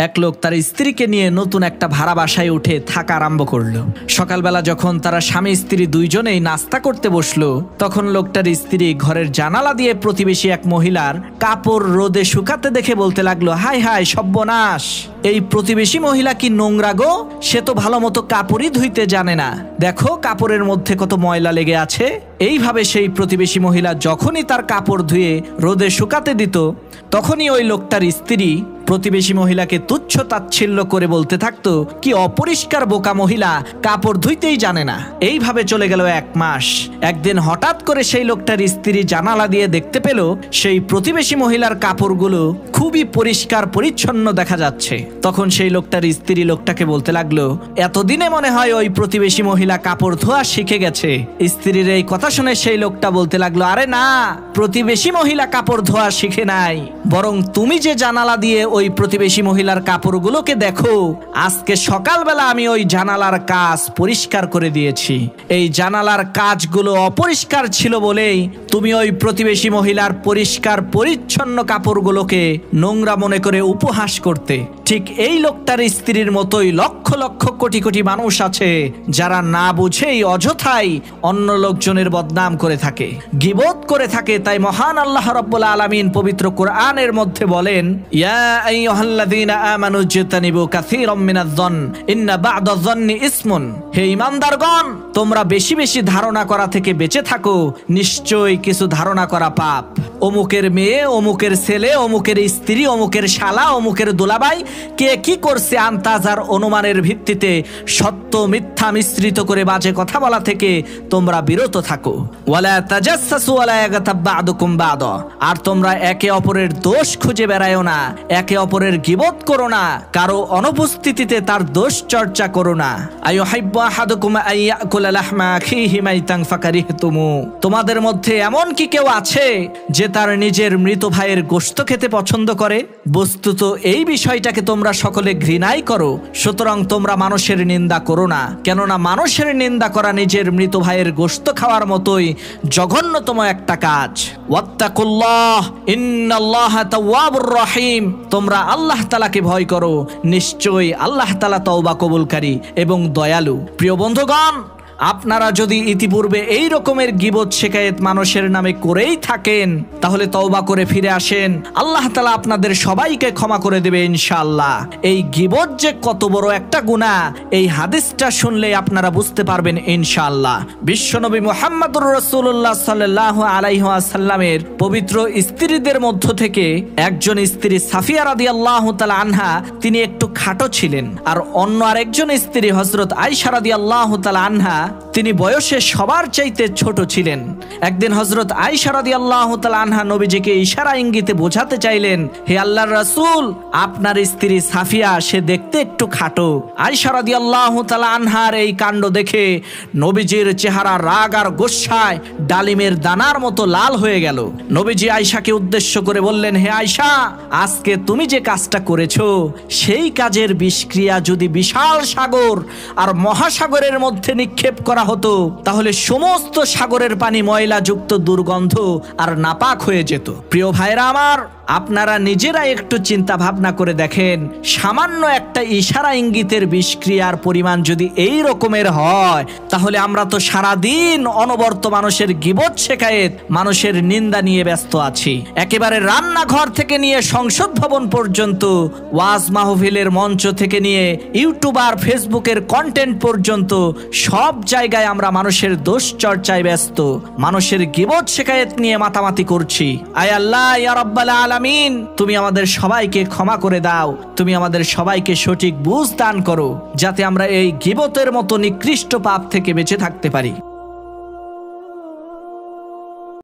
এক লোক তার স্ত্রীকে নিয়ে নতুন একটা ভাড়া বাসায় উঠে থাকা আরম্ভ করলো। সকালবেলা যখন তারা স্বামী স্ত্রী দুইজনেই নাস্তা করতে বসলো, তখন লোকটার স্ত্রী ঘরের জানালা দিয়ে প্রতিবেশী এক মহিলার কাপড় রোদে শুকাতে দেখে বলতে লাগলো, হায় হায় সর্বনাশ, এই প্রতিবেশী মহিলা কি নোংরা গো, সে তো ভালো মতো কাপড়ই ধুইতে জানে না, দেখো কাপড়ের মধ্যে কত ময়লা লেগে আছে। এইভাবে সেই প্রতিবেশী মহিলা যখনই তার কাপড় ধুয়ে রোদে শুকাতে দিত, তখনই ওই লোকটার স্ত্রী প্রতিবেশী মহিলাকে তুচ্ছ তাচ্ছিল্য করে বলতে থাকতো, কি অপরিষ্কার বোকা মহিলা, কাপড় ধুইতেই জানে না। এইভাবে চলে গেল 1 মাস। একদিন হঠাৎ করে সেই লোকটার স্ত্রী জানালা দিয়ে দেখতে পেল সেই প্রতিবেশী মহিলার কাপড়গুলো খুবই পরিষ্কার পরিচ্ছন্ন দেখা যাচ্ছে। তখন সেই লোকটার স্ত্রী লোকটাকে বলতে লাগলো, এতদিনে মনে হয় ওই প্রতিবেশী মহিলা কাপড় ধোয়া শিখে গেছে। স্ত্রীর এই কথা শুনে সেই লোকটা বলতে লাগলো, আরে না, প্রতিবেশী মহিলা কাপড় ধোয়া শিখে নাই, বরং তুমি যে জানালা দিয়ে ওই প্রতিবেশী মহিলার কাপড়গুলোকে দেখো, আজকে সকালবেলা আমি ওই জানালার কাজ পরিষ্কার করে দিয়েছি। এই জানালার কাজগুলো অপরিষ্কার ছিল বলেই তুমি ওই প্রতিবেশী মহিলার পরিষ্কার পরিচ্ছন্ন কাপড়গুলোকে নোংরা মনে করে উপহাস করতে। ঠিক এই লোকটার স্ত্রীর মতোই লক্ষ লক্ষ কোটি কোটি মানুষ আছে যারা না বুঝেই অযথাই অন্য লোকজনের বদনাম করে থাকে, গীবত করে থাকে। তাই মহান আল্লাহ রাব্বুল আলামিন পবিত্র কোরআনের মধ্যে বলেন, ইয়া আইয়ুহাল্লাযীনা আমানু ইজতানিবু কাসীরাম মিনায-যন ইন্না বা'দায-যন্নি ইসমুন। হে ঈমানদারগণ, তোমরা বেশি বেশি ধারণা করা থেকে বেঁচে থাকো, নিশ্চয়ই কিছু ধারণা করা পাপ। অমুকের মেয়ে, অমুকের ছেলে, অমুকের স্ত্রী, অমুকের শালা, অমুকের দুলাভাই কে কি করছে আন্তাজার অনুমানের ভিত্তিতে সত্য মিথ্যা মিশ্রিত করে বাজে কথা বলা থেকে তোমরা বিরত থাকো। ওয়ালা তাজাসসু ওয়ালা ইয়াগতাব বা'দুকুম বা'দা। আর তোমরা একে অপরের দোষ খুঁজে বেড়ায়ো না, একে অপরের গীবত করো না, কারো অনুপস্থিতিতে তার দোষ চর্চা করো না। আইয়ুহিব্বু আহাদুকুম আইয়াকুলা লাহমা আখিহি মাইতান ফাকারিহতুমু। তোমাদের মধ্যে এমন কি কেউ আছে যে তার নিজের মৃত ভাইয়ের গোশত খেতে পছন্দ করে? বস্তুত এই বিষয়টাকে তোমরা সকলে ঘৃণাই করো, সুতরাং তোমরা মানুষের নিন্দা করো না, কেননা মানুষের নিন্দা করা নিজের মৃত ভাইয়ের গোশত খাওয়ার মতোই জঘন্যতম একটা কাজ। ওয়াত্তাকুল্লাহ ইন্নাল্লাহা তাওয়াবুর রহিম। তোমরা আল্লাহ তাআলাকে ভয় করো, নিশ্চয়ই আল্লাহ তাআলা তওবা কবুলকারী এবং দয়ালু। প্রিয় বন্ধুগণ, আপনারা যদি ইতিপূর্বে এই রকমের গীবত শিকায়েত মানুষের নামে করেই থাকেন, তাহলে তওবা করে ফিরে আসেন, আল্লাহ তাআলা আপনাদের সবাইকে ক্ষমা করে দেবে ইনশাআল্লাহ। এই গীবত যে কত বড় একটা গুনাহ, এই হাদিসটা শুনলে আপনারা বুঝতে পারবেন ইনশাআল্লাহ। বিশ্বনবী মুহাম্মদুর রাসূলুল্লাহ সাল্লাল্লাহু আলাইহি ওয়াসাল্লামের পবিত্র স্ত্রীদের মধ্য থেকে একজন স্ত্রী সাফিয়া রাদিয়াল্লাহু তাআলা আনহা, তিনি একটু খাটো ছিলেন। আর অন্য আরেকজন স্ত্রী হযরত আয়েশা রাদিয়াল্লাহু তাআলা আনহা, তিনি বয়সে সবার চাইতে ছোট ছিলেন। একদিন হযরত আয়েশা রাদিয়াল্লাহু তাআলা আনহা নবীজিকে ইশারা ইঙ্গিতে বোঝাতে চাইলেন, হে আল্লাহর রাসূল, আপনার স্ত্রী সাফিয়া সে দেখতে একটু খাটো। আয়েশা রাদিয়াল্লাহু তাআলা আনহার এই কাণ্ড দেখে নবীজির চেহারা রাগ আর গোসায় ডালিমের দানার মতো লাল হয়ে গেল। নবীজি আয়েশাকে উদ্দেশ্য করে বললেন, হে আয়েশা, আজকে তুমি যে কাজটা করেছো, সেই কাজের বিষক্রিয়া যদি বিশাল সাগর আর মহাসাগরের মধ্যে নিক্ষেপ করা হতো, তাহলে সমস্ত সাগরের পানি ময়লা যুক্ত, দুর্গন্ধ আর নাপাক হয়ে যেত। প্রিয় ভাইরা আমার, আপনারা নিজেরা একটু চিন্তা ভাবনা করে দেখেন, সামান্য একটা ইশারা ইঙ্গিতের বিষক্রিয়ার পরিমাণ যদি এই রকমের হয়, তাহলে আমরা তো সারাদিন অনবরত মানুষের গীবত শিকায়েত, মানুষের নিন্দা নিয়ে ব্যস্ত আছি। একেবারে রান্নাঘর থেকে নিয়ে সংসদ ভবন পর্যন্ত, ওয়াজ মাহফিলের মঞ্চ থেকে নিয়ে ইউটিউব আর ফেসবুকের কন্টেন্ট পর্যন্ত সব জায়গায় আমরা মানুষের দোষ চর্চায় ব্যস্ত, মানুষের গীবত শিকায়েত নিয়ে মাতামাতি করছি। আয় আল্লাহ ইয়া রাব্বাল আলামিন, তুমি আমাদের সবাইকে ক্ষমা করে দাও, তুমি আমাদের সবাইকে সঠিক বুঝ দান করো, যাতে আমরা এই গীবতের মতো নিকৃষ্ট পাপ থেকে বেঁচে থাকতে পারি।